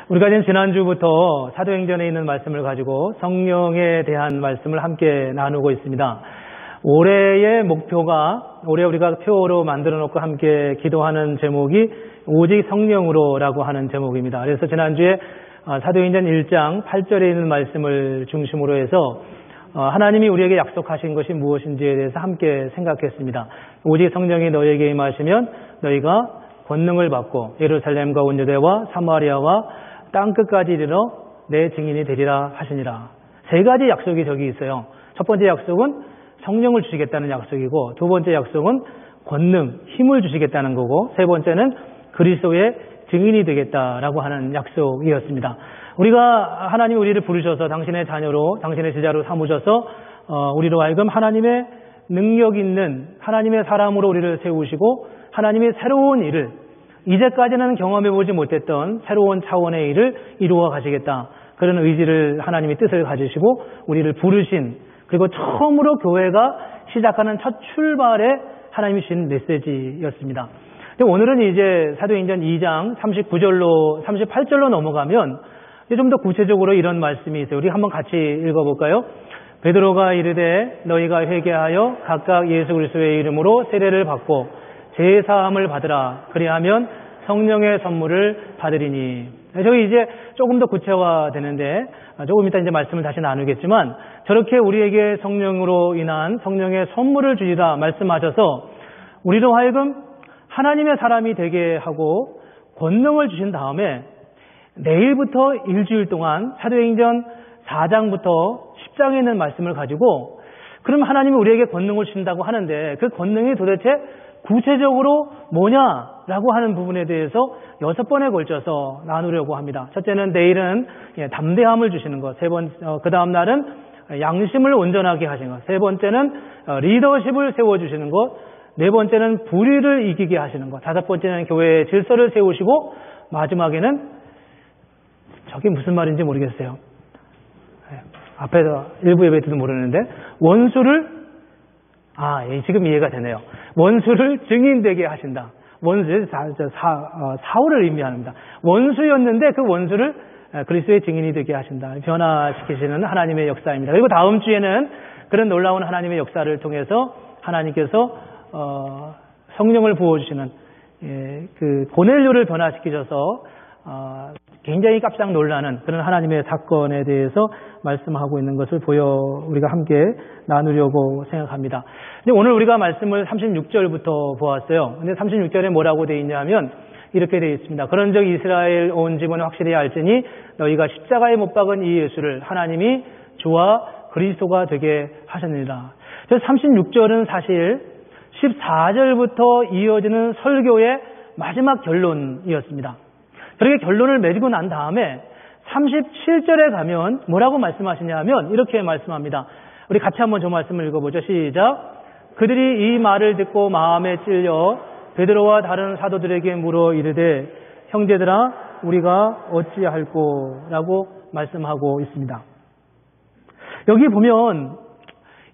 우리가 지금 지난주부터 사도행전에 있는 말씀을 가지고 성령에 대한 말씀을 함께 나누고 있습니다. 올해의 목표가, 올해 우리가 표로 만들어 놓고 함께 기도하는 제목이 오직 성령으로라고 하는 제목입니다. 그래서 지난주에 사도행전 1장 8절에 있는 말씀을 중심으로 해서 하나님이 우리에게 약속하신 것이 무엇인지에 대해서 함께 생각했습니다. 오직 성령이 너희에게 임하시면 너희가 권능을 받고 예루살렘과 온 유대와 사마리아와 땅끝까지 이르러 내 증인이 되리라 하시니라. 세 가지 약속이 저기 있어요. 첫 번째 약속은 성령을 주시겠다는 약속이고, 두 번째 약속은 권능, 힘을 주시겠다는 거고, 세 번째는 그리스도의 증인이 되겠다라고 하는 약속이었습니다. 우리가 하나님이 우리를 부르셔서 당신의 자녀로, 당신의 제자로 삼으셔서 우리로 하여금 하나님의 능력 있는 하나님의 사람으로 우리를 세우시고 하나님의 새로운 일을, 이제까지는 경험해보지 못했던 새로운 차원의 일을 이루어 가시겠다. 그런 의지를 하나님이 뜻을 가지시고 우리를 부르신, 그리고 처음으로 교회가 시작하는 첫 출발에 하나님이 주신 메시지였습니다. 오늘은 이제 사도행전 2장 39절로 38절로 넘어가면 좀 더 구체적으로 이런 말씀이 있어요. 우리 한번 같이 읽어볼까요? 베드로가 이르되 너희가 회개하여 각각 예수 그리스도의 이름으로 세례를 받고 제사함을 받으라. 그리하면 성령의 선물을 받으리니. 저기 이제 조금 더 구체화되는데 조금 이따 이제 말씀을 다시 나누겠지만, 저렇게 우리에게 성령으로 인한 성령의 선물을 주시다 말씀하셔서 우리로 하여금 하나님의 사람이 되게 하고 권능을 주신 다음에 내일부터 일주일 동안 사도행전 4장부터 10장에 있는 말씀을 가지고, 그럼 하나님이 우리에게 권능을 주신다고 하는데 그 권능이 도대체 구체적으로 뭐냐라고 하는 부분에 대해서 6번에 걸쳐서 나누려고 합니다. 첫째는 내일은 담대함을 주시는 것, 그 다음 날은 양심을 온전하게 하시는 것, 세 번째는 리더십을 세워주시는 것, 네 번째는 불의를 이기게 하시는 것, 다섯 번째는 교회의 질서를 세우시고, 마지막에는 저게 무슨 말인지 모르겠어요. 앞에서 일부 예배 때도 모르는데 원수를 지금 이해가 되네요. 원수를 증인되게 하신다. 사울을 의미합니다. 원수였는데 그 원수를 그리스도의 증인이 되게 하신다. 변화시키시는 하나님의 역사입니다. 그리고 다음 주에는 그런 놀라운 하나님의 역사를 통해서 하나님께서 성령을 부어주시는 그 고넬료를 변화시키셔서 굉장히 깜짝 놀라는 그런 하나님의 사건에 대해서 말씀하고 있는 것을 우리가 함께 나누려고 생각합니다. 근데 오늘 우리가 말씀을 36절부터 보았어요. 근데 36절에 뭐라고 되어 있냐면 이렇게 되어 있습니다. 그런즉 이스라엘 온 집은 확실히 알지니 너희가 십자가에 못 박은 이 예수를 하나님이 주와 그리스도가 되게 하셨느니라. 그래서 36절은 사실 14절부터 이어지는 설교의 마지막 결론이었습니다. 그렇게 결론을 맺고 난 다음에 37절에 가면 뭐라고 말씀하시냐면 이렇게 말씀합니다. 우리 같이 한번 저 말씀을 읽어보죠. 시작. 그들이 이 말을 듣고 마음에 찔려 베드로와 다른 사도들에게 물어 이르되 형제들아 우리가 어찌할꼬 라고 말씀하고 있습니다. 여기 보면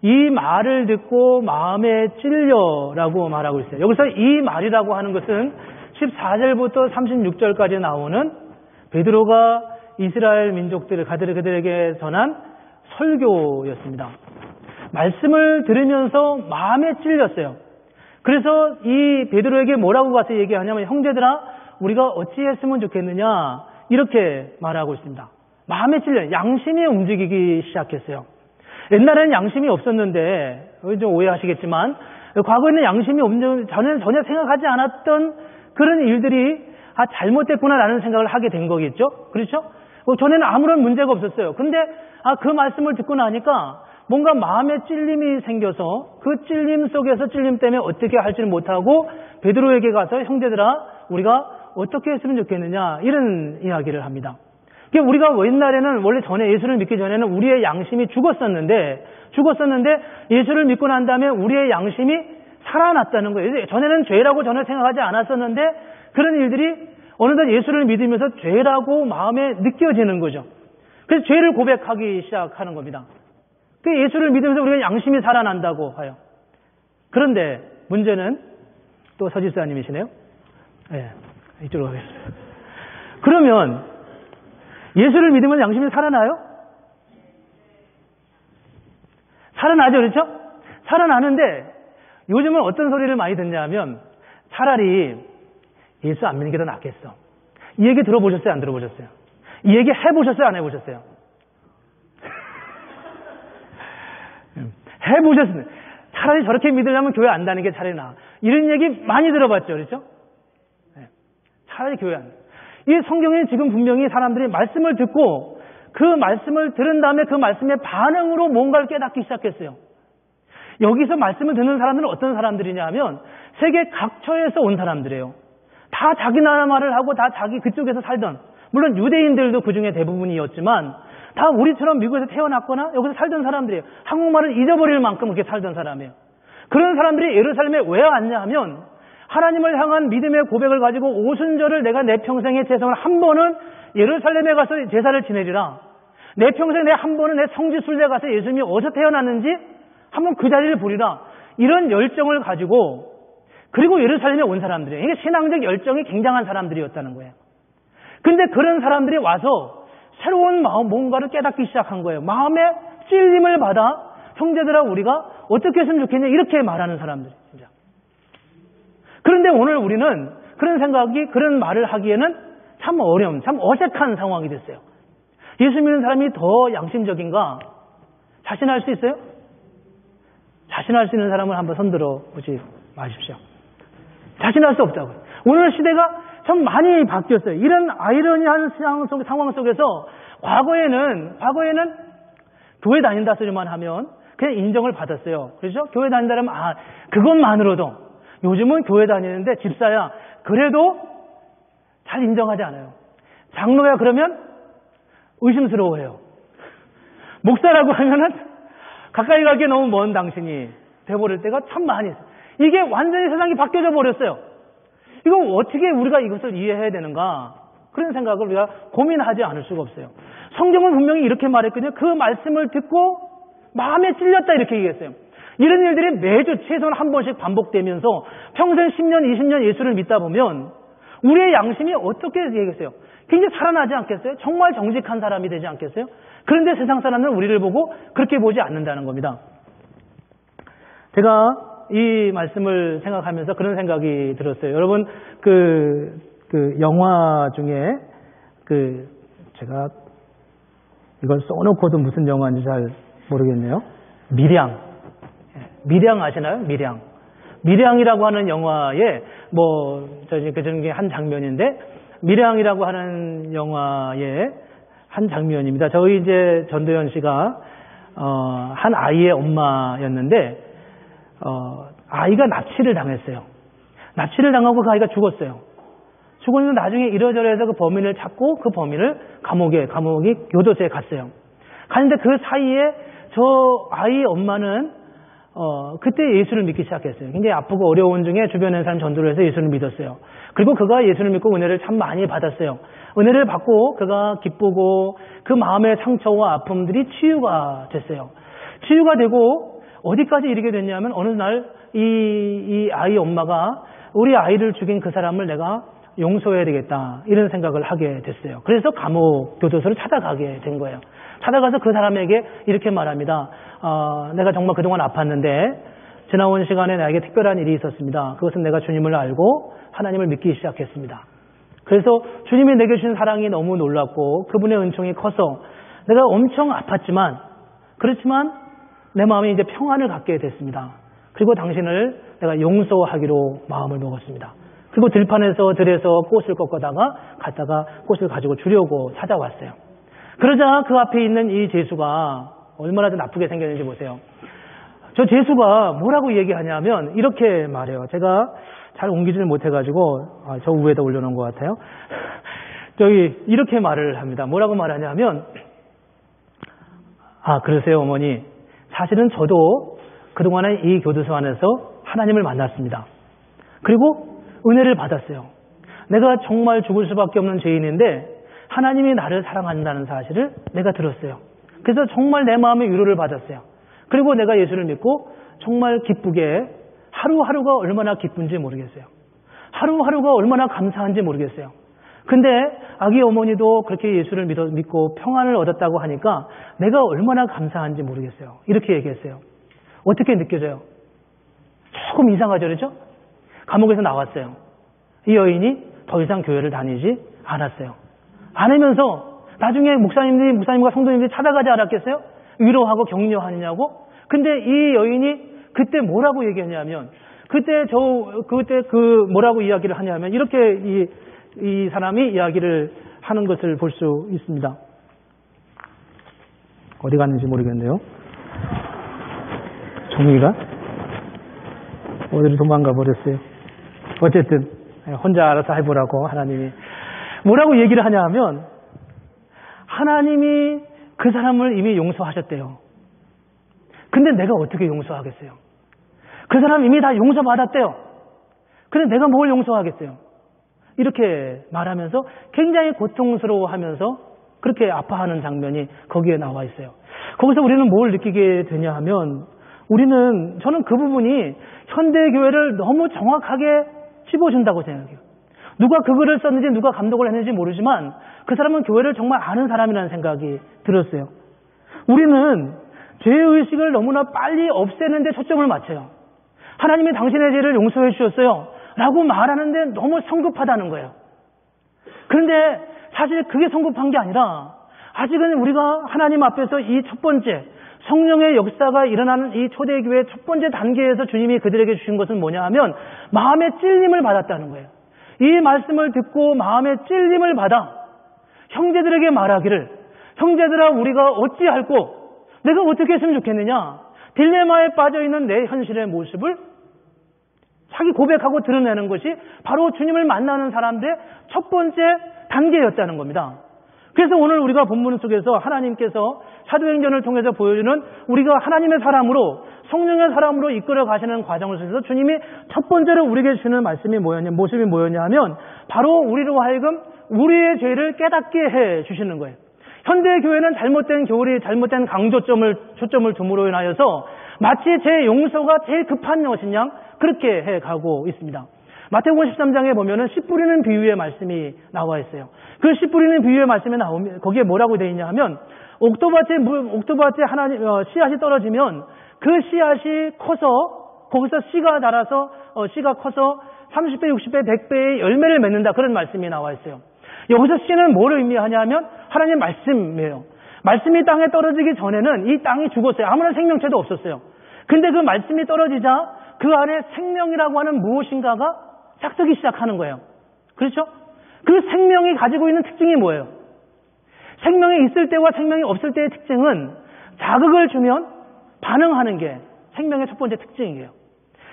이 말을 듣고 마음에 찔려라고 말하고 있어요. 여기서 이 말이라고 하는 것은 14절부터 36절까지 나오는 베드로가 이스라엘 민족들을 그들에게 전한 설교였습니다. 말씀을 들으면서 마음에 찔렸어요. 그래서 이 베드로에게 뭐라고 가서 얘기하냐면 형제들아 우리가 어찌했으면 좋겠느냐 이렇게 말하고 있습니다. 마음에 찔려요. 양심이 움직이기 시작했어요. 옛날에는 양심이 없었는데 좀 오해하시겠지만 과거에는 양심이 없는 전혀 생각하지 않았던 그런 일들이 잘못됐구나라는 생각을 하게 된 거겠죠. 그렇죠? 전에는 아무런 문제가 없었어요. 근데 그 말씀을 듣고 나니까 뭔가 마음에 찔림이 생겨서 그 찔림 속에서 찔림 때문에 어떻게 할지를 못하고 베드로에게 가서 형제들아 우리가 어떻게 했으면 좋겠느냐 이런 이야기를 합니다. 우리가 옛날에는 원래 전에 예수를 믿기 전에는 우리의 양심이 죽었었는데 예수를 믿고 난 다음에 우리의 양심이 살아났다는 거예요. 전에는 죄라고 전혀 생각하지 않았었는데 그런 일들이 어느덧 예수를 믿으면서 죄라고 마음에 느껴지는 거죠. 그래서 죄를 고백하기 시작하는 겁니다. 예수를 믿으면서 우리가 양심이 살아난다고 해요. 그런데 문제는 또 서지사님이시네요. 네, 이쪽으로 가겠습니다. 그러면 예수를 믿으면 양심이 살아나요? 살아나죠, 그렇죠? 살아나는데 요즘은 어떤 소리를 많이 듣냐면 차라리 예수 안 믿는 게 더 낫겠어. 이 얘기 들어보셨어요? 안 들어보셨어요? 이 얘기 해보셨어요? 안 해보셨어요? 해보셨어요? 차라리 저렇게 믿으려면 교회 안 다니는 게 차라리 나아. 이런 얘기 많이 들어봤죠, 그렇죠? 차라리 교회 안 다. 이 성경에 지금 분명히 사람들이 말씀을 듣고 그 말씀을 들은 다음에 그 말씀의 반응으로 뭔가를 깨닫기 시작했어요. 여기서 말씀을 듣는 사람들은 어떤 사람들이냐 하면 세계 각처에서 온 사람들이에요. 다 자기 나라 말을 하고 다 자기 그쪽에서 살던, 물론 유대인들도 그 중에 대부분이었지만 다 우리처럼 미국에서 태어났거나 여기서 살던 사람들이에요. 한국말을 잊어버릴 만큼 그렇게 살던 사람이에요. 그런 사람들이 예루살렘에 왜 왔냐 하면 하나님을 향한 믿음의 고백을 가지고 오순절을 내가 내 평생의 재성을 한 번은 예루살렘에 가서 제사를 지내리라. 내 평생 내 한 번은 내 성지순례 가서 예수님이 어디서 태어났는지 한번 그 자리를 보리라. 이런 열정을 가지고 그리고 예루살렘에 온 사람들이에요. 이게 신앙적 열정이 굉장한 사람들이었다는 거예요. 근데 그런 사람들이 와서 새로운 마음, 뭔가를 깨닫기 시작한 거예요. 마음에 찔림을 받아 형제들아 우리가 어떻게 했으면 좋겠냐 이렇게 말하는 사람들. 진짜. 그런데 오늘 우리는 그런 생각이, 그런 말을 하기에는 참 어려운, 참 어색한 상황이 됐어요. 예수 믿는 사람이 더 양심적인가? 자신할 수 있어요? 자신할 수 있는 사람을 한번 손들어 보지 마십시오. 자신할 수 없다고요. 오늘 시대가 참 많이 바뀌었어요. 이런 아이러니한 상황 속에서 과거에는 교회 다닌다 소리만 하면 그냥 인정을 받았어요. 그렇죠? 교회 다닌다면 그것만으로도 요즘은 교회 다니는데 집사야 그래도 잘 인정하지 않아요. 장로야 그러면 의심스러워해요. 목사라고 하면은 가까이 가기 너무 먼 당신이 돼버릴 때가 참 많이 있어요. 이게 완전히 세상이 바뀌어져 버렸어요. 이거 어떻게 우리가 이것을 이해해야 되는가? 그런 생각을 우리가 고민하지 않을 수가 없어요. 성경은 분명히 이렇게 말했거든요. 그 말씀을 듣고 마음에 찔렸다 이렇게 얘기했어요. 이런 일들이 매주 최소한 한 번씩 반복되면서 평생 10년, 20년 예수를 믿다 보면 우리의 양심이 어떻게 얘기했어요? 굉장히 살아나지 않겠어요? 정말 정직한 사람이 되지 않겠어요? 그런데 세상 사람들은 우리를 보고 그렇게 보지 않는다는 겁니다. 제가 이 말씀을 생각하면서 그런 생각이 들었어요. 여러분, 그 영화 중에 제가 이걸 써놓고도 무슨 영화인지 잘 모르겠네요. 밀양 아시나요? 밀양이라고 하는 영화에 그 중에 한 장면인데, 밀양이라고 하는 영화의 한 장면입니다. 저희 이제 전도연 씨가 한 아이의 엄마였는데 아이가 납치를 당했어요. 납치를 당하고 그 아이가 죽었어요. 죽었는데 나중에 이러저러해서 그 범인을 찾고 그 범인을 감옥이 교도소에 갔어요. 갔는데 그 사이에 저 아이의 엄마는 그때 예수를 믿기 시작했어요. 굉장히 아프고 어려운 중에 주변에 사람 전도를 해서 예수를 믿었어요. 그리고 그가 예수를 믿고 은혜를 참 많이 받았어요. 은혜를 받고 그가 기쁘고 그 마음의 상처와 아픔들이 치유가 됐어요. 치유가 되고 어디까지 이르게 됐냐면 어느 날 이 아이 엄마가 우리 아이를 죽인 그 사람을 내가 용서해야 되겠다 이런 생각을 하게 됐어요. 그래서 감옥 교도소를 찾아가게 된 거예요. 찾아가서 그 사람에게 이렇게 말합니다. 내가 정말 그동안 아팠는데 지나온 시간에 나에게 특별한 일이 있었습니다. 그것은 내가 주님을 알고 하나님을 믿기 시작했습니다. 그래서 주님이 내게 주신 사랑이 너무 놀랍고 그분의 은총이 커서 내가 엄청 아팠지만 그렇지만 내 마음에 이제 평안을 갖게 됐습니다. 그리고 당신을 내가 용서하기로 마음을 먹었습니다. 그리고 들판에서 들에서 꽃을 꺾다가 갔다가 꽃을 가지고 주려고 찾아왔어요. 그러자 그 앞에 있는 이 제수가 얼마나 더 나쁘게 생겼는지 보세요. 저 제수가 뭐라고 얘기하냐면 이렇게 말해요. 제가 잘 옮기지를 못해가지고 저 위에다 올려놓은 것 같아요. 저기 이렇게 말을 합니다. 뭐라고 말하냐면 그러세요 어머니. 사실은 저도 그동안에 이 교도소 안에서 하나님을 만났습니다. 그리고 은혜를 받았어요. 내가 정말 죽을 수밖에 없는 죄인인데 하나님이 나를 사랑한다는 사실을 내가 들었어요. 그래서 정말 내 마음에 위로를 받았어요. 그리고 내가 예수를 믿고 정말 기쁘게 하루하루가 얼마나 기쁜지 모르겠어요. 하루하루가 얼마나 감사한지 모르겠어요. 근데 아기 어머니도 그렇게 예수를 믿고 평안을 얻었다고 하니까 내가 얼마나 감사한지 모르겠어요. 이렇게 얘기했어요. 어떻게 느껴져요? 조금 이상하죠, 그렇죠? 감옥에서 나왔어요. 이 여인이 더 이상 교회를 다니지 않았어요. 않으면서 나중에 목사님과 성도님들이 찾아가지 않았겠어요? 위로하고 격려하느냐고? 근데 이 여인이 그때 뭐라고 얘기했냐면, 그때 뭐라고 이야기를 하냐면, 이렇게 이 사람이 이야기를 하는 것을 볼 수 있습니다. 어디 갔는지 모르겠네요. 종이가 어디로 도망가 버렸어요. 어쨌든 혼자 알아서 해보라고 하나님이 뭐라고 얘기를 하냐 하면, 하나님이 그 사람을 이미 용서하셨대요. 근데 내가 어떻게 용서하겠어요? 그 사람 이미 다 용서받았대요. 근데 내가 뭘 용서하겠어요? 이렇게 말하면서 굉장히 고통스러워하면서 그렇게 아파하는 장면이 거기에 나와 있어요. 거기서 우리는 뭘 느끼게 되냐 하면, 저는 그 부분이 현대교회를 너무 정확하게 찝어준다고 생각해요. 누가 그 글을 썼는지 누가 감독을 했는지 모르지만 그 사람은 교회를 정말 아는 사람이라는 생각이 들었어요. 우리는 죄의식을 너무나 빨리 없애는 데 초점을 맞춰요. 하나님이 당신의 죄를 용서해 주셨어요 라고 말하는데 너무 성급하다는 거예요. 그런데 사실 그게 성급한 게 아니라, 아직은 우리가 하나님 앞에서 이 첫 번째 성령의 역사가 일어나는 이 초대교회의 첫 번째 단계에서 주님이 그들에게 주신 것은 뭐냐 하면, 마음의 찔림을 받았다는 거예요. 이 말씀을 듣고 마음의 찔림을 받아 형제들에게 말하기를, 형제들아 우리가 어찌할꼬, 내가 어떻게 했으면 좋겠느냐, 딜레마에 빠져있는 내 현실의 모습을 자기 고백하고 드러내는 것이 바로 주님을 만나는 사람들의 첫 번째 단계였다는 겁니다. 그래서 오늘 우리가 본문 속에서 하나님께서 사도행전을 통해서 보여주는, 우리가 하나님의 사람으로, 성령의 사람으로 이끌어 가시는 과정을 통해서 주님이 첫 번째로 우리에게 주는 모습이 뭐였냐 하면, 바로 우리로 하여금 우리의 죄를 깨닫게 해 주시는 거예요. 현대 교회는 잘못된 초점을 둠으로 인하여서 마치 제 용서가 제일 급한 것인 양 그렇게 해 가고 있습니다. 마태복음 13장에 보면은 씨 뿌리는 비유의 말씀이 나와 있어요. 그 씨 뿌리는 비유의 말씀에 나오면 거기에 뭐라고 되어 있냐 하면, 옥토밭에 씨앗이 떨어지면 그 씨앗이 커서 거기서 씨가 자라서 씨가 커서 30배, 60배, 100배의 열매를 맺는다, 그런 말씀이 나와 있어요. 여기서 씨는 뭐를 의미하냐면 하나님의 말씀이에요. 말씀이 땅에 떨어지기 전에는 이 땅이 죽었어요. 아무런 생명체도 없었어요. 근데 그 말씀이 떨어지자 그 안에 생명이라고 하는 무엇인가가 싹트기 시작하는 거예요. 그렇죠? 그 생명이 가지고 있는 특징이 뭐예요? 생명이 있을 때와 생명이 없을 때의 특징은 자극을 주면 반응하는 게 생명의 첫 번째 특징이에요.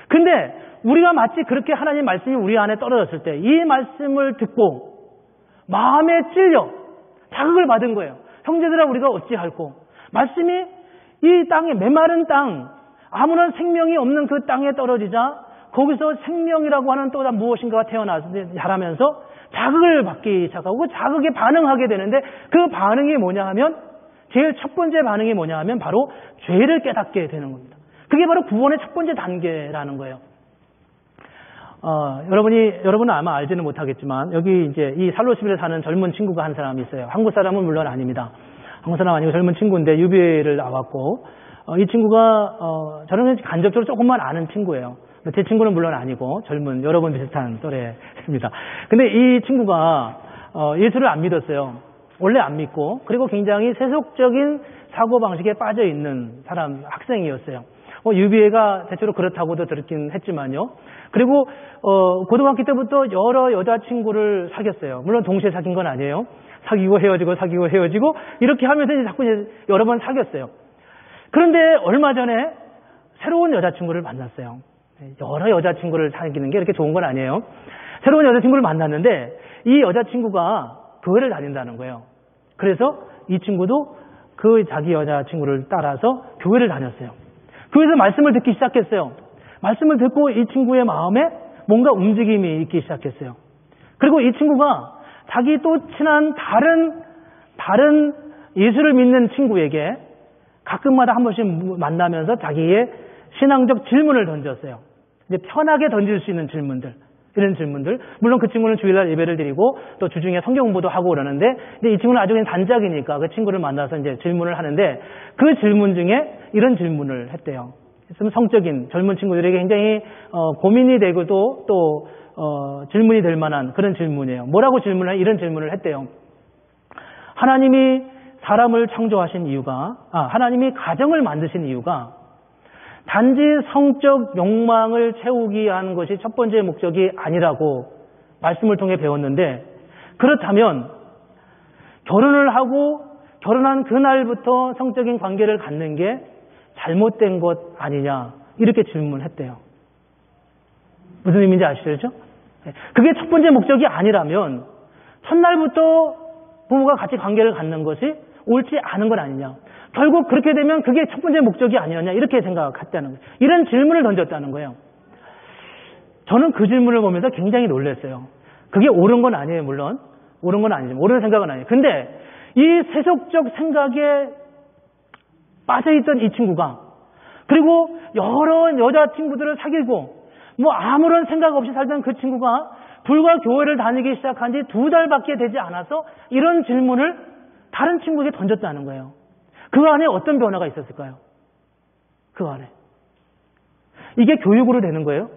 근데 우리가 마치 그렇게 하나님 말씀이 우리 안에 떨어졌을 때 이 말씀을 듣고 마음에 찔려 자극을 받은 거예요. 형제들아 우리가 어찌할꼬, 말씀이 이 땅에, 메마른 땅, 아무런 생명이 없는 그 땅에 떨어지자 거기서 생명이라고 하는 또 무엇인가가 태어나서 자라면서 자극을 받기 시작하고 그 자극에 반응하게 되는데, 그 반응이 뭐냐 하면, 제일 첫 번째 반응이 뭐냐 하면 바로 죄를 깨닫게 되는 겁니다. 그게 바로 구원의 첫 번째 단계라는 거예요. 여러분은 아마 알지는 못하겠지만, 여기 이제 이 살로시빌에 사는 젊은 친구가 한 사람이 있어요. 한국 사람은 물론 아닙니다. 한국 사람 아니고 젊은 친구인데 유비를 나왔고, 이 친구가 저는 간접적으로 조금만 아는 친구예요. 제 친구는 물론 아니고 젊은 여러분 비슷한 또래입니다. 근데 이 친구가 예수를 안 믿었어요. 원래 안 믿고, 그리고 굉장히 세속적인 사고방식에 빠져 있는 학생이었어요. 유비애가 대체로 그렇다고도 들었긴 했지만요. 그리고 고등학교 때부터 여러 여자친구를 사귀었어요. 물론 동시에 사귄 건 아니에요. 사귀고 헤어지고 이렇게 하면서 자꾸 여러 번 사귀었어요. 그런데 얼마 전에 새로운 여자친구를 만났어요. 여러 여자친구를 사귀는 게 이렇게 좋은 건 아니에요. 새로운 여자친구를 만났는데 이 여자친구가 교회를 다닌다는 거예요. 그래서 이 친구도 그 자기 여자친구를 따라서 교회를 다녔어요. 교회에서 말씀을 듣기 시작했어요. 말씀을 듣고 이 친구의 마음에 뭔가 움직임이 있기 시작했어요. 그리고 이 친구가 자기 또 친한 다른 예수를 믿는 친구에게 가끔마다 한 번씩 만나면서 자기의 신앙적 질문을 던졌어요. 이제 편하게 던질 수 있는 질문들. 이런 질문들. 물론 그 친구는 주일날 예배를 드리고 또 주중에 성경 공부도 하고 그러는데, 근데 이 친구는 아주 그냥 단짝이니까 그 친구를 만나서 이제 질문을 하는데, 그 질문 중에 이런 질문을 했대요. 좀 성적인 젊은 친구들에게 굉장히 고민이 되고 또 질문이 될 만한 그런 질문이에요. 뭐라고 이런 질문을 했대요. 하나님이 사람을 창조하신 이유가, 하나님이 가정을 만드신 이유가 단지 성적 욕망을 채우기 위한 것이 첫 번째 목적이 아니라고 말씀을 통해 배웠는데, 그렇다면 결혼을 하고 결혼한 그날부터 성적인 관계를 갖는 게 잘못된 것 아니냐, 이렇게 질문했대요. 무슨 의미인지 아시죠? 그게 첫 번째 목적이 아니라면 첫날부터 부모가 같이 관계를 갖는 것이 옳지 않은 건 아니냐. 결국 그렇게 되면 그게 첫 번째 목적이 아니었냐, 이렇게 생각했다는 거예요. 이런 질문을 던졌다는 거예요. 저는 그 질문을 보면서 굉장히 놀랐어요. 그게 옳은 건 아니에요, 물론. 옳은 건 아니지만, 옳은 생각은 아니에요. 근데 이 세속적 생각에 빠져있던 이 친구가, 그리고 여러 여자친구들을 사귀고 뭐 아무런 생각 없이 살던 그 친구가 불과 교회를 다니기 시작한 지 2달밖에 되지 않아서 이런 질문을 다른 친구에게 던졌다는 거예요. 그 안에 어떤 변화가 있었을까요? 그 안에. 이게 교육으로 되는 거예요?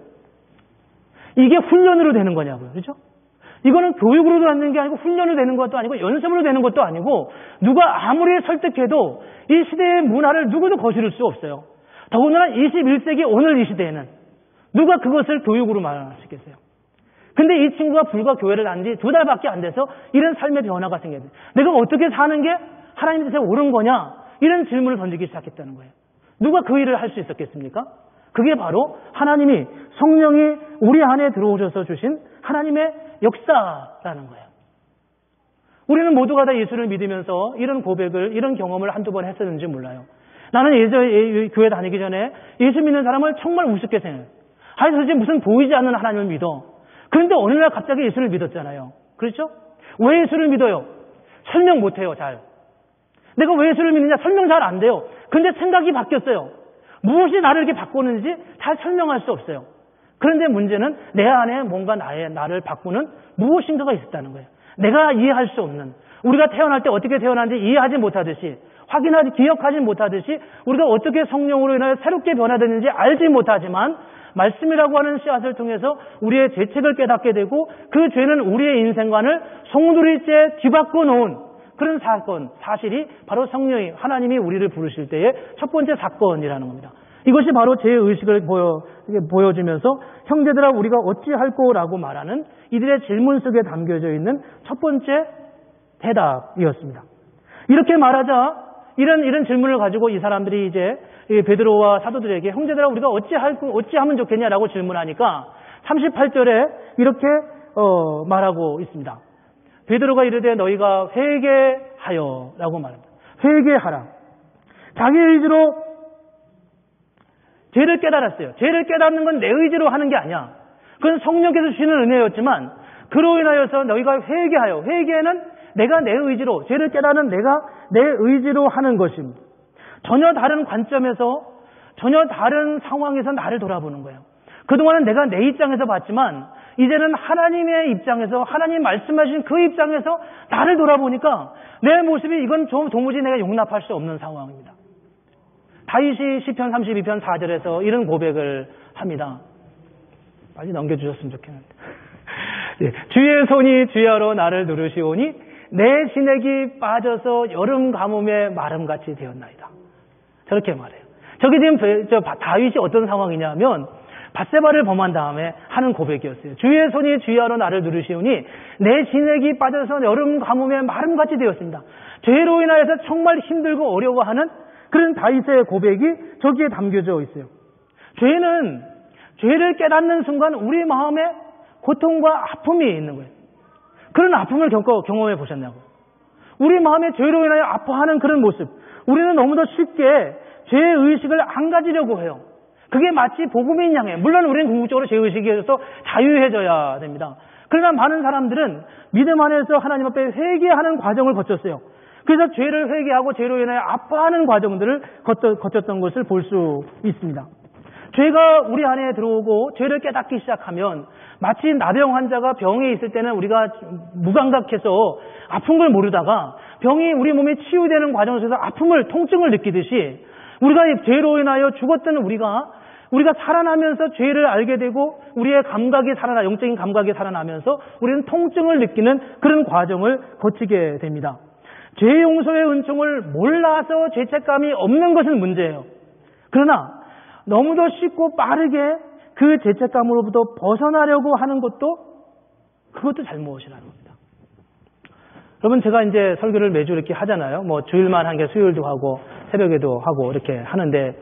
이게 훈련으로 되는 거냐고요. 그렇죠? 이거는 교육으로 되는 게 아니고 훈련으로 되는 것도 아니고 연습으로 되는 것도 아니고, 누가 아무리 설득해도 이 시대의 문화를 누구도 거스를 수 없어요. 더군다나 21세기 오늘 이 시대에는 누가 그것을 교육으로 말하시겠어요? 근데 이 친구가 불과 교회를 다닌 지 2달밖에 안 돼서 이런 삶의 변화가 생겼어요. 내가 어떻게 사는 게 하나님 뜻에 옳은 거냐? 이런 질문을 던지기 시작했다는 거예요. 누가 그 일을 할 수 있었겠습니까? 그게 바로 하나님이, 성령이 우리 안에 들어오셔서 주신 하나님의 역사라는 거예요. 우리는 모두가 다 예수를 믿으면서 이런 고백을, 이런 경험을 한두 번 했었는지 몰라요. 나는 예전에 교회 다니기 전에 예수 믿는 사람을 정말 우습게 생각해요. 도대체 무슨 보이지 않는 하나님을 믿어. 그런데 어느 날 갑자기 예수를 믿었잖아요. 그렇죠? 왜 예수를 믿어요? 설명 못해요, 잘. 내가 왜 예수를 믿느냐 설명 잘 안 돼요. 근데 생각이 바뀌었어요. 무엇이 나를 이렇게 바꾸는지 잘 설명할 수 없어요. 그런데 문제는 내 안에 뭔가 나를 바꾸는 무엇인가가 있었다는 거예요. 내가 이해할 수 없는, 우리가 태어날 때 어떻게 태어났는지 이해하지 못하듯이, 기억하지 못하듯이, 우리가 어떻게 성령으로 인하여 새롭게 변화되는지 알지 못하지만 말씀이라고 하는 씨앗을 통해서 우리의 죄책을 깨닫게 되고, 그 죄는 우리의 인생관을 송두리째 뒤바꿔 놓은 그런 사실이 바로 성령이, 하나님이 우리를 부르실 때의 첫 번째 사건이라는 겁니다. 이것이 바로 제 의식을 보여주면서 형제들아 우리가 어찌할꼬라고 말하는 이들의 질문 속에 담겨져 있는 첫 번째 대답이었습니다. 이렇게 말하자 이런 질문을 가지고 이 사람들이 이제 베드로와 사도들에게 형제들아 우리가 어찌하면 좋겠냐라고 질문하니까 38절에 이렇게 말하고 있습니다. 베드로가 이르되 너희가 회개하여라고 말합니다. 회개하라. 자기 의지로 죄를 깨달았어요. 죄를 깨닫는 건 내 의지로 하는 게 아니야. 그건 성령께서 주시는 은혜였지만 그로 인하여서 너희가 회개하여, 회개는 내가 내 의지로, 죄를 깨닫는 내가 내 의지로 하는 것입니다. 전혀 다른 관점에서, 전혀 다른 상황에서 나를 돌아보는 거예요. 그동안은 내가 내 입장에서 봤지만 이제는 하나님의 입장에서, 하나님 말씀하신 그 입장에서 나를 돌아보니까 내 모습이 이건 도무지 내가 용납할 수 없는 상황입니다. 다윗이 시편 32편 4절에서 이런 고백을 합니다. 빨리 넘겨주셨으면 좋겠는데. 네. 주의 손이 주야로 나를 누르시오니 내 진액이 빠져서 여름 가뭄에 마름같이 되었나이다. 저렇게 말해요. 저게 지금 다윗이 어떤 상황이냐면 밧세바를 범한 다음에 하는 고백이었어요. 주의 손이 주야로 나를 누르시오니 내 진액이 빠져서 여름 가뭄에 마름같이 되었습니다. 죄로 인하여서 정말 힘들고 어려워하는 그런 다윗의 고백이 저기에 담겨져 있어요. 죄를 깨닫는 순간 우리 마음에 고통과 아픔이 있는 거예요. 그런 아픔을 경험해 보셨냐고요. 우리 마음에 죄로 인하여 아파하는 그런 모습. 우리는 너무도 쉽게 죄의식을 안 가지려고 해요. 그게 마치 복음인 양에, 물론 우리는 궁극적으로 죄의식에서 자유해져야 됩니다. 그러나 많은 사람들은 믿음 안에서 하나님 앞에 회개하는 과정을 거쳤어요. 그래서 죄를 회개하고 죄로 인하여 아파하는 과정들을 거쳤던 것을 볼 수 있습니다. 죄가 우리 안에 들어오고 죄를 깨닫기 시작하면 마치 나병 환자가 병에 있을 때는 우리가 무감각해서 아픈 걸 모르다가 병이 우리 몸에 치유되는 과정 속에서 아픔을, 통증을 느끼듯이 우리가 죄로 인하여 죽었던 우리가 살아나면서 죄를 알게 되고 우리의 영적인 감각이 살아나면서 우리는 통증을 느끼는 그런 과정을 거치게 됩니다. 죄 용서의 은총을 몰라서 죄책감이 없는 것은 문제예요. 그러나 너무도 쉽고 빠르게 그 죄책감으로부터 벗어나려고 하는 그것도 잘못이라는 겁니다. 여러분, 제가 이제 설교를 매주 이렇게 하잖아요. 뭐 주일만 한 게 수요일도 하고 새벽에도 하고 이렇게 하는데,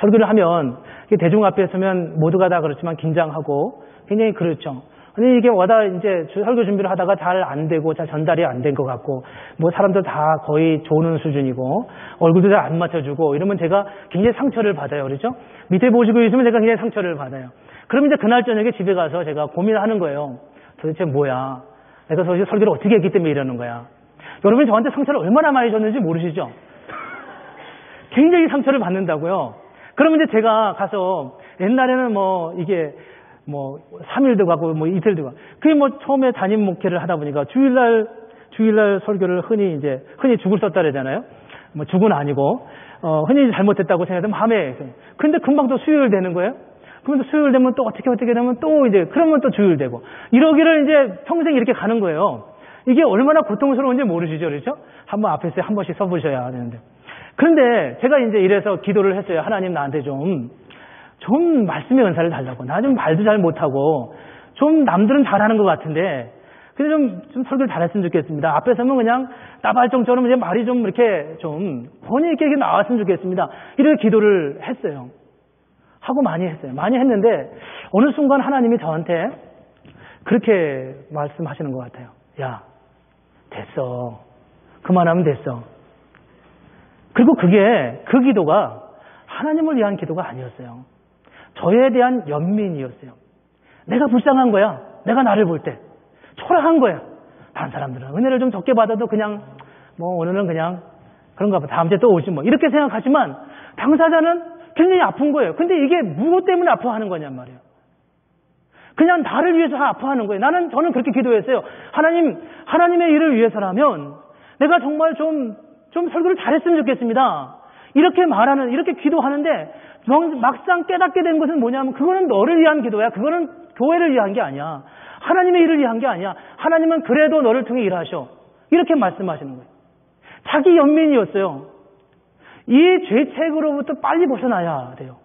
설교를 하면 대중 앞에 서면 모두가 다 그렇지만 긴장하고 굉장히 그렇죠. 근데 이게 이제 설교 준비를 하다가 잘 안 되고 잘 전달이 안 된 것 같고 뭐 사람들 다 거의 조는 수준이고 얼굴도 잘 안 맞춰주고 이러면 제가 굉장히 상처를 받아요. 그렇죠? 밑에 보시고 있으면 제가 굉장히 상처를 받아요. 그러면 이제 그날 저녁에 집에 가서 제가 고민을 하는 거예요. 도대체 뭐야? 내가 설교를 어떻게 했기 때문에 이러는 거야? 여러분이 저한테 상처를 얼마나 많이 줬는지 모르시죠? 굉장히 상처를 받는다고요. 그러면 이제 제가 가서 옛날에는 이게 3일도 가고 이틀도 가고 그게 처음에 담임 목회를 하다 보니까 주일날 설교를 흔히 죽을 썼다 그러잖아요. 죽은 아니고 흔히 잘못했다고 생각하면 밤에, 근데 금방 또 수요일 되는 거예요. 그러면 또 수요일 되면 또 어떻게 되면 또 그러면 또 주일 되고 이러기를 이제 평생 이렇게 가는 거예요. 이게 얼마나 고통스러운지 모르시죠, 그렇죠? 한번 앞에서 한 번씩 써보셔야 되는데. 그런데 제가 이제 이래서 기도를 했어요. 하나님, 나한테 좀 말씀의 은사를 달라고. 나 좀 말도 잘 못하고 좀 남들은 잘하는 것 같은데 근데 좀 설교를 잘했으면 좋겠습니다. 앞에 서면 그냥 따발정처럼 이제 말이 좀 이렇게 좀 권위 있게 나왔으면 좋겠습니다. 이렇게 기도를 했어요. 하고 많이 했어요. 많이 했는데 어느 순간 하나님이 저한테 그렇게 말씀하시는 것 같아요. 야, 됐어. 그만하면 됐어. 그리고 그 기도가 하나님을 위한 기도가 아니었어요. 저에 대한 연민이었어요. 내가 불쌍한 거야. 내가 나를 볼 때. 초라한 거야. 다른 사람들은 은혜를 좀 적게 받아도 그냥 오늘은 그냥 그런가 봐. 다음 주에 또 오지 이렇게 생각하지만 당사자는 굉장히 아픈 거예요. 근데 이게 무엇 때문에 아파하는 거냔 말이에요. 그냥 나를 위해서 아파하는 거예요. 저는 그렇게 기도했어요. 하나님의 일을 위해서라면 내가 정말 좀 설교를 잘했으면 좋겠습니다. 이렇게 기도하는데 막상 깨닫게 된 것은 뭐냐면 그거는 너를 위한 기도야. 그거는 교회를 위한 게 아니야. 하나님의 일을 위한 게 아니야. 하나님은 그래도 너를 통해 일하셔. 이렇게 말씀하시는 거예요. 자기 연민이었어요. 이 죄책으로부터 빨리 벗어나야 돼요.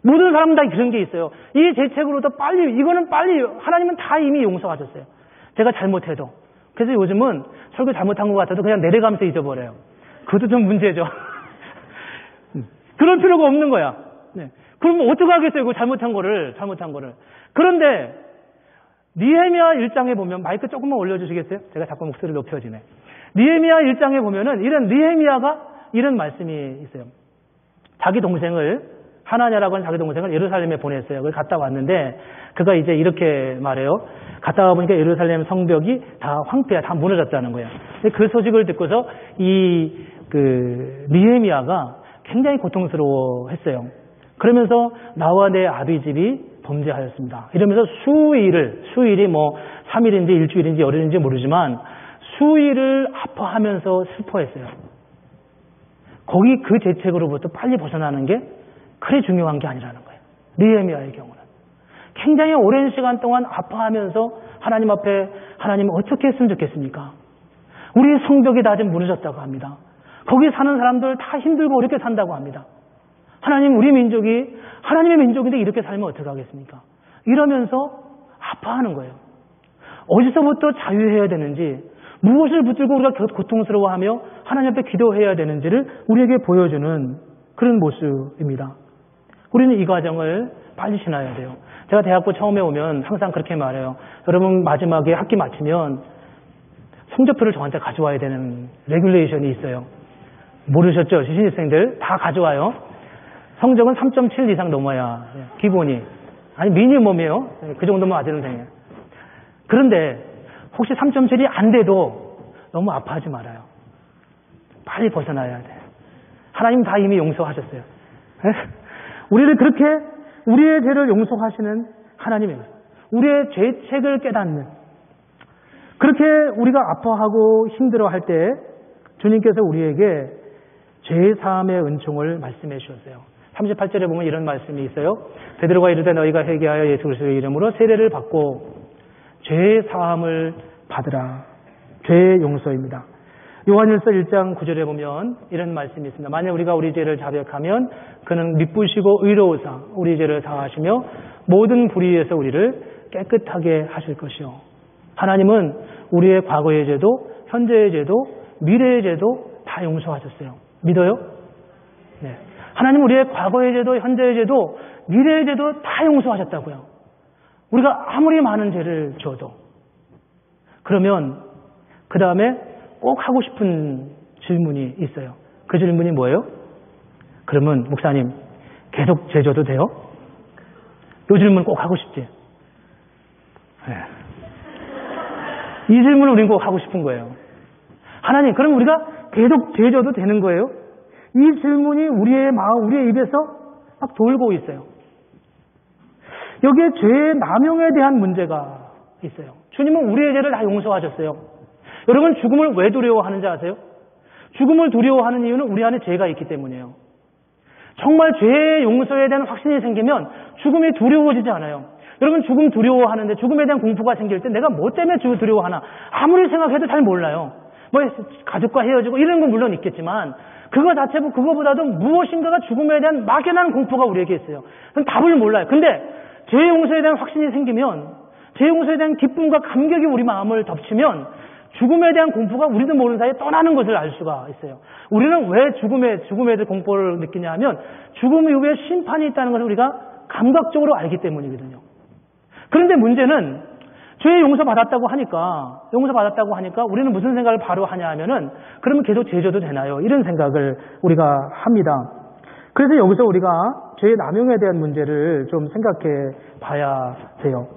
모든 사람은 다 그런 게 있어요. 이 죄책으로부터 빨리 하나님은 다 이미 용서하셨어요. 제가 잘못해도. 그래서 요즘은 설교 잘못한 것 같아도 그냥 내려가면서 잊어버려요. 그것도 좀 문제죠. 그럴 필요가 없는 거야. 네. 그럼 어떻게 하겠어요? 그 잘못한 거를. 그런데 느헤미야 1장에 보면 마이크 조금만 올려주시겠어요? 제가 자꾸 목소리를 높여지네. 느헤미야 1장에 보면은 느헤미야가 이런 말씀이 있어요. 하나냐라고 하는 자기 동생을 예루살렘에 보냈어요. 그걸 갔다 왔는데 그가 이제 이렇게 말해요. 갔다 와보니까 예루살렘 성벽이 다 황폐야, 다 무너졌다는 거예요. 근데 그 소식을 듣고서 느헤미야가 굉장히 고통스러워했어요. 그러면서 나와 내 아비 집이 범죄하였습니다. 이러면서 수일이 3일인지 일주일인지 열흘인지 모르지만 수일을 아파하면서 슬퍼했어요. 거기 그 죄책으로부터 빨리 벗어나는 게 그리 중요한 게 아니라는 거예요. 느헤미야의 경우는. 굉장히 오랜 시간 동안 아파하면서 하나님 앞에 하나님 어떻게 했으면 좋겠습니까? 우리 성벽이 다 좀 무너졌다고 합니다. 거기 사는 사람들 다 힘들고 어렵게 산다고 합니다. 하나님, 우리 민족이 하나님의 민족인데 이렇게 살면 어떻게 하겠습니까? 이러면서 아파하는 거예요. 어디서부터 자유해야 되는지, 무엇을 붙들고 우리가 고통스러워하며 하나님 앞에 기도해야 되는지를 우리에게 보여주는 그런 모습입니다. 우리는 이 과정을 빨리 지나야 돼요. 제가 대학교 처음에 오면 항상 그렇게 말해요. 여러분, 마지막에 학기 마치면 성적표를 저한테 가져와야 되는 레귤레이션이 있어요. 모르셨죠? 신입생들 다 가져와요. 성적은 3.7 이상 넘어야 기본이. 아니 미니멈이에요. 그 정도면 맞으면 돼요. 그런데 혹시 3.7이 안 돼도 너무 아파하지 말아요. 빨리 벗어나야 돼. 하나님 다 이미 용서하셨어요. 우리를 그렇게 우리의 죄를 용서하시는 하나님입니다. 우리의 죄책을 깨닫는, 그렇게 우리가 아파하고 힘들어할 때 주님께서 우리에게 죄사함의 은총을 말씀해 주셨어요. 38절에 보면 이런 말씀이 있어요. 베드로가 이르되 너희가 회개하여 예수 그리스도의 이름으로 세례를 받고 죄사함을 받으라. 죄의 용서입니다. 요한일서 1장 9절에 보면 이런 말씀이 있습니다. 만약 우리가 우리 죄를 자백하면 그는 미쁘시고 의로우사 우리 죄를 사하시며 모든 불의에서 우리를 깨끗하게 하실 것이요. 하나님은 우리의 과거의 죄도 현재의 죄도 미래의 죄도 다 용서하셨어요. 믿어요? 네. 하나님 우리의 과거의 죄도 현재의 죄도 미래의 죄도 다 용서하셨다고요. 우리가 아무리 많은 죄를 져도. 그러면 그 다음에 꼭 하고 싶은 질문이 있어요. 그 질문이 뭐예요? 그러면 목사님 계속 죄 져도 돼요? 이 질문 꼭 하고 싶지. 네. 이 질문을 우리는 꼭 하고 싶은 거예요. 하나님 그럼 우리가 계속 죄 져도 되는 거예요? 이 질문이 우리의 마음, 우리의 입에서 막 돌고 있어요. 여기에 죄의 남용에 대한 문제가 있어요. 주님은 우리의 죄를 다 용서하셨어요. 여러분 죽음을 왜 두려워하는지 아세요? 죽음을 두려워하는 이유는 우리 안에 죄가 있기 때문이에요. 정말 죄의 용서에 대한 확신이 생기면 죽음이 두려워지지 않아요. 여러분 죽음 두려워하는데 죽음에 대한 공포가 생길 때 내가 뭐 때문에 두려워하나 아무리 생각해도 잘 몰라요. 뭐 가족과 헤어지고 이런 건 물론 있겠지만 그거 자체고 그거보다도 무엇인가가 죽음에 대한 막연한 공포가 우리에게 있어요. 그럼 답을 몰라요. 근데 죄 용서에 대한 확신이 생기면 죄 용서에 대한 기쁨과 감격이 우리 마음을 덮치면 죽음에 대한 공포가 우리도 모르는 사이에 떠나는 것을 알 수가 있어요. 우리는 왜 죽음에 대한 공포를 느끼냐 하면 죽음 이후에 심판이 있다는 것을 우리가 감각적으로 알기 때문이거든요. 그런데 문제는 죄 용서받았다고 하니까 우리는 무슨 생각을 바로 하냐 하면은 그러면 계속 죄 져도 되나요? 이런 생각을 우리가 합니다. 그래서 여기서 우리가 죄의 남용에 대한 문제를 좀 생각해 봐야 돼요.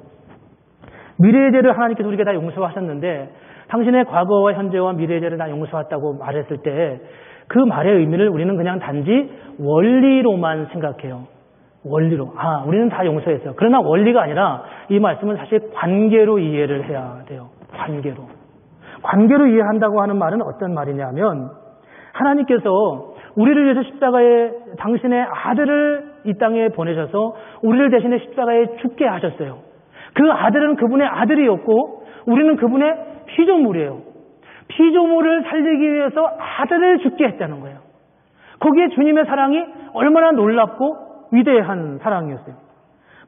미래의 죄를 하나님께서 우리에게 다 용서하셨는데 당신의 과거와 현재와 미래의 죄를 다 용서했다고 말했을 때 그 말의 의미를 우리는 그냥 단지 원리로만 생각해요. 원리로. 우리는 다 용서했어요. 그러나 원리가 아니라 이 말씀은 사실 관계로 이해를 해야 돼요. 관계로 이해한다고 하는 말은 어떤 말이냐면 하나님께서 우리를 위해서 십자가에 당신의 아들을 이 땅에 보내셔서 우리를 대신에 십자가에 죽게 하셨어요. 그 아들은 그분의 아들이었고 우리는 그분의 피조물이에요. 피조물을 살리기 위해서 아들을 죽게 했다는 거예요. 거기에 주님의 사랑이 얼마나 놀랍고 위대한 사랑이었어요.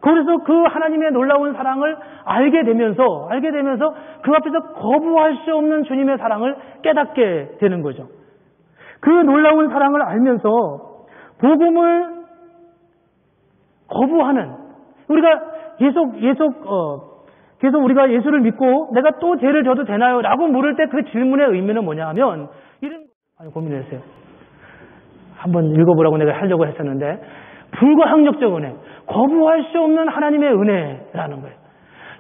그래서 그 하나님의 놀라운 사랑을 알게 되면서 그 앞에서 거부할 수 없는 주님의 사랑을 깨닫게 되는 거죠. 그 놀라운 사랑을 알면서 복음을 거부하는 우리가 계속 우리가 예수를 믿고 내가 또 죄를 져도 되나요? 라고 물을 때 그 질문의 의미는 뭐냐 하면 고민을 했어요. 한번 읽어보라고 내가 하려고 했었는데 불가항력적 은혜, 거부할 수 없는 하나님의 은혜라는 거예요.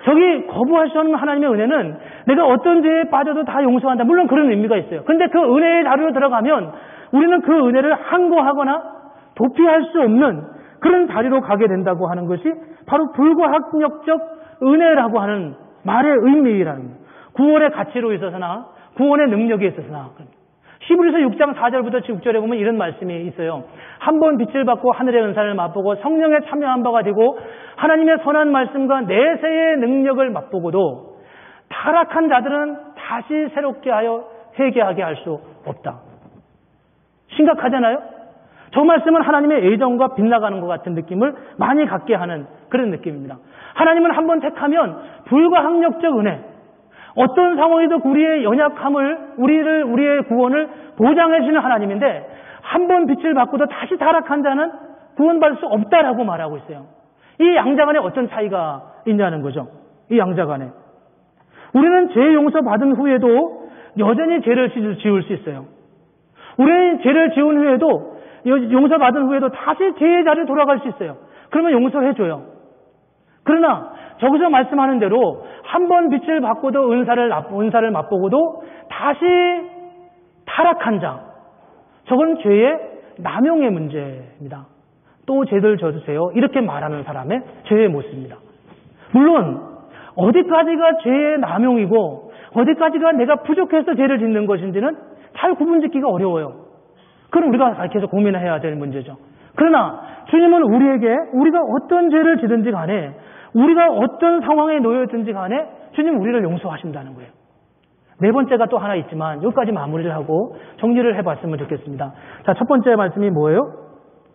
저기 거부할 수 없는 하나님의 은혜는 내가 어떤 죄에 빠져도 다 용서한다. 물론 그런 의미가 있어요. 근데 그 은혜의 자리로 들어가면 우리는 그 은혜를 항거하거나 도피할 수 없는 그런 자리로 가게 된다고 하는 것이 바로 불가항력적 은혜라고 하는 말의 의미라는 거예요. 구원의 가치로 있어서나 구원의 능력에 있어서나. 히브리서 6장 4절부터 6절에 보면 이런 말씀이 있어요. 한 번 빛을 받고 하늘의 은사를 맛보고 성령에 참여한 바가 되고 하나님의 선한 말씀과 내세의 능력을 맛보고도 타락한 자들은 다시 새롭게 하여 회개하게 할 수 없다. 심각하잖아요? 저 말씀은 하나님의 애정과 빗나가는 것 같은 느낌을 많이 갖게 하는 그런 느낌입니다. 하나님은 한 번 택하면 불가항력적 은혜, 어떤 상황에도 우리의 연약함을, 우리의 구원을 보장해 주시는 하나님인데 한 번 빛을 받고도 다시 타락한 자는 구원받을 수 없다라고 말하고 있어요. 이 양자 간에 어떤 차이가 있냐는 거죠. 이 양자 간에. 우리는 죄 용서받은 후에도 여전히 죄를 지을 수 있어요. 우리는 죄를 지은 후에도 용서받은 후에도 다시 죄의 자리로 돌아갈 수 있어요. 그러면 용서해줘요. 그러나 저기서 말씀하는 대로 한 번 빛을 받고도 은사를 맛보고도 다시 타락한 자, 저건 죄의 남용의 문제입니다. 또 죄를 져주세요. 이렇게 말하는 사람의 죄의 모습입니다. 물론 어디까지가 죄의 남용이고 어디까지가 내가 부족해서 죄를 짓는 것인지는 잘 구분짓기가 어려워요. 그건 우리가 계속 고민해야 될 문제죠. 그러나 주님은 우리에게 우리가 어떤 죄를 지든지 간에 우리가 어떤 상황에 놓여있든지 간에 주님 우리를 용서하신다는 거예요. 네 번째가 또 하나 있지만 여기까지 마무리를 하고 정리를 해봤으면 좋겠습니다. 자, 첫 번째 말씀이 뭐예요?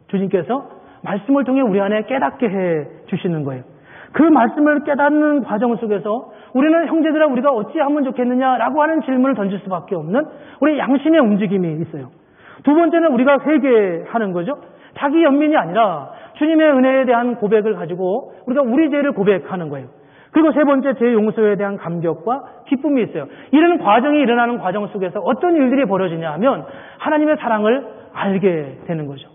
주님께서 말씀을 통해 우리 안에 깨닫게 해 주시는 거예요. 그 말씀을 깨닫는 과정 속에서 우리는 형제들아 우리가 어찌하면 좋겠느냐라고 하는 질문을 던질 수밖에 없는 우리 양심의 움직임이 있어요. 두 번째는 우리가 회개하는 거죠. 자기 연민이 아니라 주님의 은혜에 대한 고백을 가지고 우리가 우리 죄를 고백하는 거예요. 그리고 세 번째 죄 용서에 대한 감격과 기쁨이 있어요. 이런 과정이 일어나는 과정 속에서 어떤 일들이 벌어지냐 하면 하나님의 사랑을 알게 되는 거죠.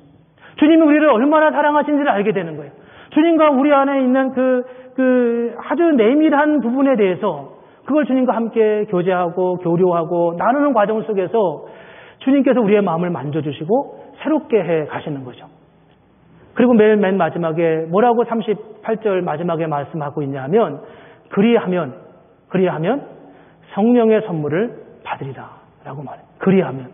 주님이 우리를 얼마나 사랑하신지를 알게 되는 거예요. 주님과 우리 안에 있는 그 아주 내밀한 부분에 대해서 그걸 주님과 함께 교제하고 교류하고 나누는 과정 속에서 주님께서 우리의 마음을 만져주시고 새롭게 해 가시는 거죠. 그리고 맨 마지막에 뭐라고 38절 마지막에 말씀하고 있냐면 그리하면 성령의 선물을 받으리라 라고 말해요. 그리하면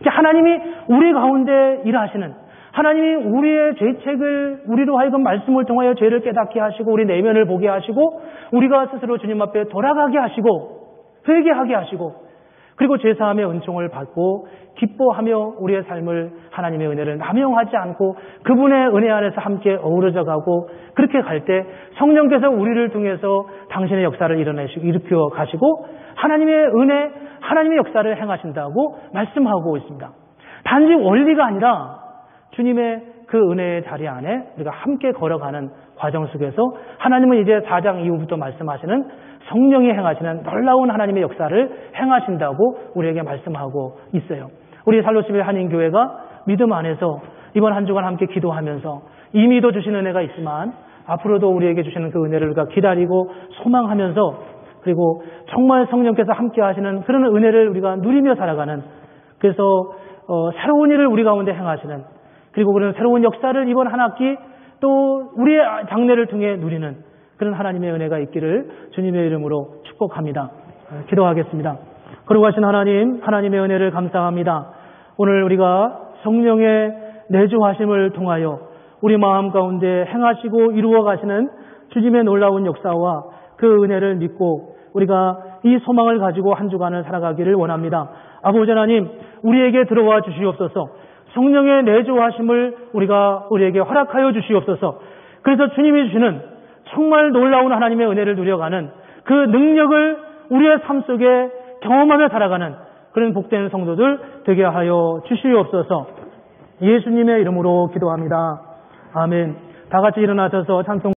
하나님이 우리 가운데 일하시는 하나님이 우리의 죄책을 우리로 하여금 말씀을 통하여 죄를 깨닫게 하시고 우리 내면을 보게 하시고 우리가 스스로 주님 앞에 돌아가게 하시고 회개하게 하시고 그리고 죄사함의 은총을 받고 기뻐하며 우리의 삶을 하나님의 은혜를 남용하지 않고 그분의 은혜 안에서 함께 어우러져 가고 그렇게 갈 때 성령께서 우리를 통해서 당신의 역사를 일으켜 가시고 하나님의 은혜, 하나님의 역사를 행하신다고 말씀하고 있습니다. 단지 원리가 아니라 주님의 그 은혜의 자리 안에 우리가 함께 걸어가는 과정 속에서 하나님은 이제 4장 이후부터 말씀하시는 성령이 행하시는 놀라운 하나님의 역사를 행하신다고 우리에게 말씀하고 있어요. 우리 살로스빌 한인교회가 믿음 안에서 이번 한 주간 함께 기도하면서 이미도 주신 은혜가 있지만 앞으로도 우리에게 주시는 그 은혜를 우리가 기다리고 소망하면서 그리고 정말 성령께서 함께 하시는 그런 은혜를 우리가 누리며 살아가는 그래서 새로운 일을 우리 가운데 행하시는 그리고 그런 새로운 역사를 이번 한 학기 또 우리의 장래를 통해 누리는 그런 하나님의 은혜가 있기를 주님의 이름으로 축복합니다. 기도하겠습니다. 거룩하신 하나님, 하나님의 은혜를 감사합니다. 오늘 우리가 성령의 내주하심을 통하여 우리 마음 가운데 행하시고 이루어 가시는 주님의 놀라운 역사와 그 은혜를 믿고 우리가 이 소망을 가지고 한 주간을 살아가기를 원합니다. 아버지 하나님, 우리에게 들어와 주시옵소서. 성령의 내주하심을 우리에게 허락하여 주시옵소서. 그래서 주님이 주시는 정말 놀라운 하나님의 은혜를 누려가는 그 능력을 우리의 삶 속에 경험하며 살아가는 그런 복된 성도들 되게 하여 주시옵소서. 예수님의 이름으로 기도합니다. 아멘. 다 같이 일어나셔서 찬송